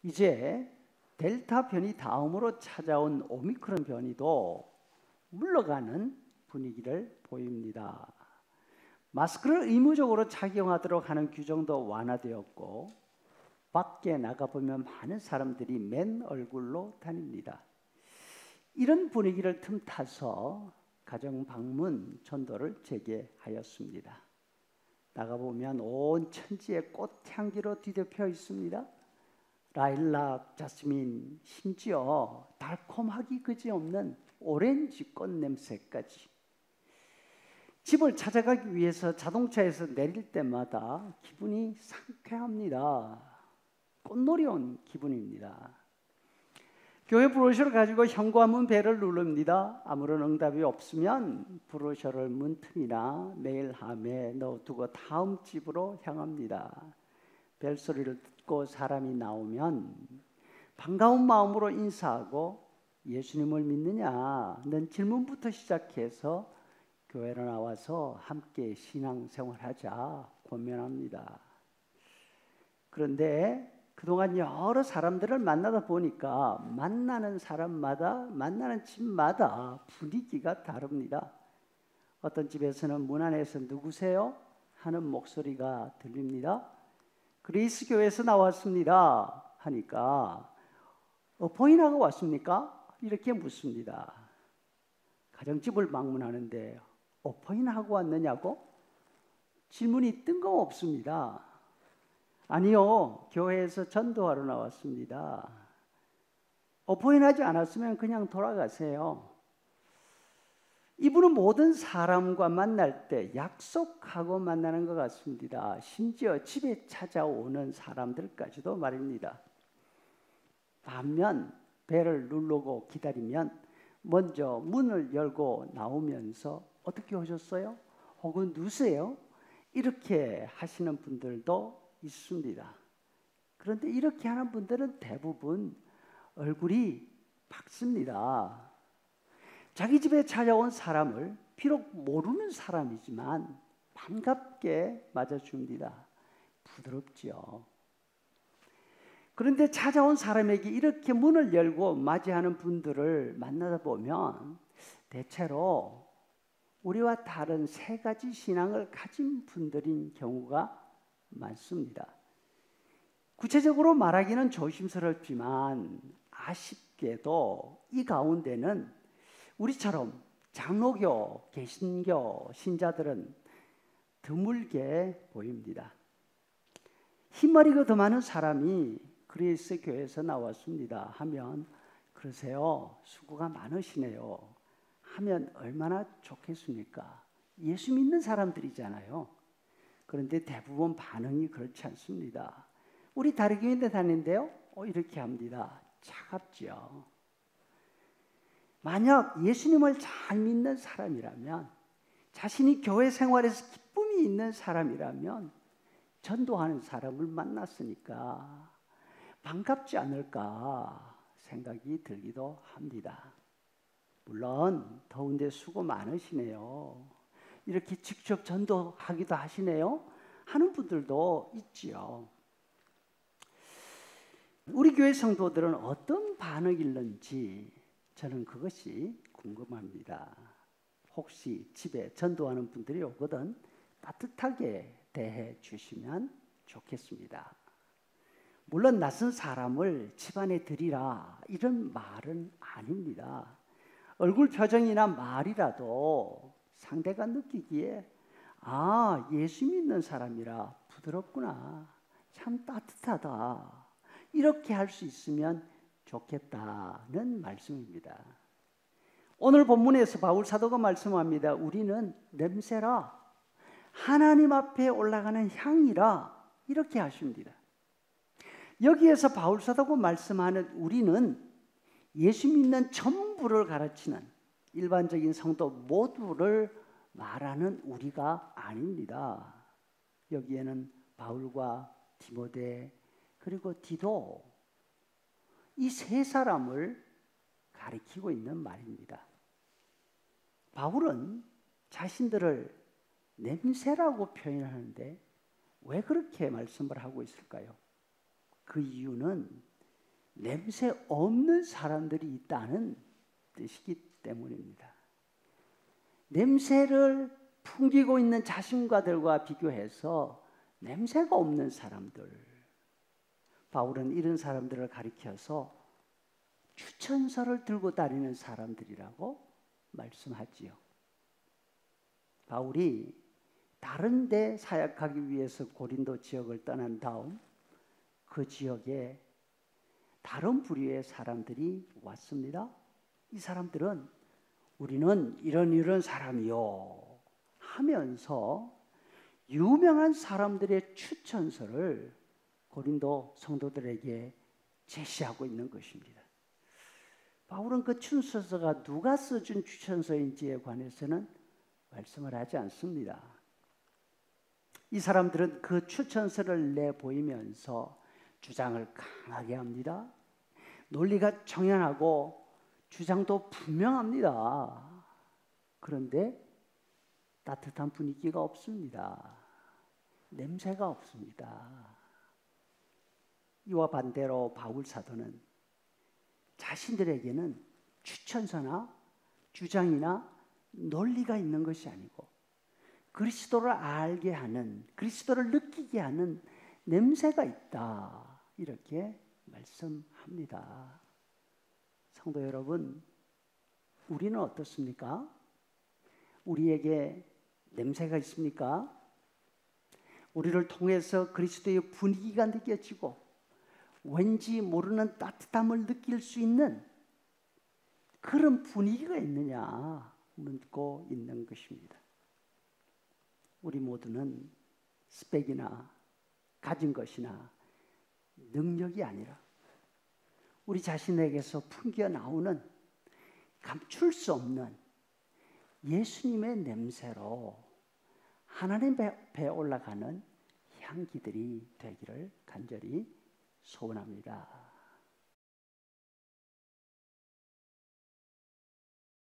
이제 델타 변이 다음으로 찾아온 오미크론 변이도 물러가는 분위기를 보입니다. 마스크를 의무적으로 착용하도록 하는 규정도 완화되었고 밖에 나가보면 많은 사람들이 맨 얼굴로 다닙니다. 이런 분위기를 틈타서 가정 방문 전도를 재개하였습니다. 나가보면 온 천지에 꽃향기로 뒤덮여 있습니다. 라일락, 자스민, 심지어 달콤하기 그지없는 오렌지 꽃 냄새까지. 집을 찾아가기 위해서 자동차에서 내릴 때마다 기분이 상쾌합니다. 꽃놀이 온 기분입니다. 교회 브로셔를 가지고 현관문 벨을 누릅니다. 아무런 응답이 없으면 브로셔를 문틈이나 메일함에 넣어두고 다음 집으로 향합니다. 벨소리를 듣고 사람이 나오면 반가운 마음으로 인사하고 예수님을 믿느냐? 는 질문부터 시작해서 교회로 나와서 함께 신앙생활하자 권면합니다. 그런데 그동안 여러 사람들을 만나다 보니까 만나는 사람마다 만나는 집마다 분위기가 다릅니다. 어떤 집에서는 문 안에서 누구세요? 하는 목소리가 들립니다. 그리스 교회에서 나왔습니다 하니까 어버이날하고 왔습니까? 이렇게 묻습니다. 가정집을 방문하는데 어버이날하고 왔느냐고? 질문이 뜬금없습니다. 아니요, 교회에서 전도하러 나왔습니다. 어버이날하지 않았으면 그냥 돌아가세요. 이분은 모든 사람과 만날 때 약속하고 만나는 것 같습니다. 심지어 집에 찾아오는 사람들까지도 말입니다. 반면 벨을 누르고 기다리면 먼저 문을 열고 나오면서 어떻게 오셨어요? 혹은 누구세요? 이렇게 하시는 분들도 있습니다. 그런데 이렇게 하는 분들은 대부분 얼굴이 밝습니다. 자기 집에 찾아온 사람을 비록 모르는 사람이지만 반갑게 맞아줍니다. 부드럽죠. 그런데 찾아온 사람에게 이렇게 문을 열고 맞이하는 분들을 만나다 보면 대체로 우리와 다른 세 가지 신앙을 가진 분들인 경우가 많습니다. 구체적으로 말하기는 조심스럽지만 아쉽게도 이 가운데는 우리처럼 장로교, 개신교 신자들은 드물게 보입니다. 흰머리가 더 많은 사람이 그리스 교회에서 나왔습니다 하면 그러세요, 수고가 많으시네요 하면 얼마나 좋겠습니까? 예수 믿는 사람들이잖아요. 그런데 대부분 반응이 그렇지 않습니다. 우리 다르교인데 다니는데요? 이렇게 합니다. 차갑죠. 만약 예수님을 잘 믿는 사람이라면, 자신이 교회 생활에서 기쁨이 있는 사람이라면 전도하는 사람을 만났으니까 반갑지 않을까 생각이 들기도 합니다. 물론 더운데 수고 많으시네요. 이렇게 직접 전도하기도 하시네요 하는 분들도 있지요. 우리 교회 성도들은 어떤 반응일는지 저는 그것이 궁금합니다. 혹시 집에 전도하는 분들이 오거든 따뜻하게 대해 주시면 좋겠습니다. 물론 낯선 사람을 집안에 들이라 이런 말은 아닙니다. 얼굴 표정이나 말이라도 상대가 느끼기에 예수 믿는 사람이라 부드럽구나, 참 따뜻하다, 이렇게 할 수 있으면 좋겠다는 말씀입니다. 오늘 본문에서 바울 사도가 말씀합니다. 우리는 냄새라, 하나님 앞에 올라가는 향이라, 이렇게 하십니다. 여기에서 바울 사도가 말씀하는 우리는 예수 믿는 전부를 가르치는 일반적인 성도 모두를 말하는 우리가 아닙니다. 여기에는 바울과 디모데 그리고 디도, 이 세 사람을 가리키고 있는 말입니다. 바울은 자신들을 냄새라고 표현하는데 왜 그렇게 말씀을 하고 있을까요? 그 이유는 냄새 없는 사람들이 있다는 뜻이기 때문입니다. 냄새를 풍기고 있는 자신과들과 비교해서 냄새가 없는 사람들, 바울은 이런 사람들을 가리켜서 추천서를 들고 다니는 사람들이라고 말씀하지요. 바울이 다른 데 사역하기 위해서 고린도 지역을 떠난 다음 그 지역에 다른 부류의 사람들이 왔습니다. 이 사람들은 우리는 이런 사람이요 하면서 유명한 사람들의 추천서를 고린도 성도들에게 제시하고 있는 것입니다. 바울은 그 추천서가 누가 써준 추천서인지에 관해서는 말씀을 하지 않습니다. 이 사람들은 그 추천서를 내보이면서 주장을 강하게 합니다. 논리가 정연하고 주장도 분명합니다. 그런데 따뜻한 분위기가 없습니다. 냄새가 없습니다. 이와 반대로 바울 사도는 자신들에게는 추천서나 주장이나 논리가 있는 것이 아니고 그리스도를 알게 하는, 그리스도를 느끼게 하는 냄새가 있다, 이렇게 말씀합니다. 성도 여러분, 우리는 어떻습니까? 우리에게 냄새가 있습니까? 우리를 통해서 그리스도의 분위기가 느껴지고 왠지 모르는 따뜻함을 느낄 수 있는 그런 분위기가 있느냐 묻고 있는 것입니다. 우리 모두는 스펙이나 가진 것이나 능력이 아니라 우리 자신에게서 풍겨 나오는 감출 수 없는 예수님의 냄새로 하나님 배에 올라가는 향기들이 되기를 간절히 소원합니다.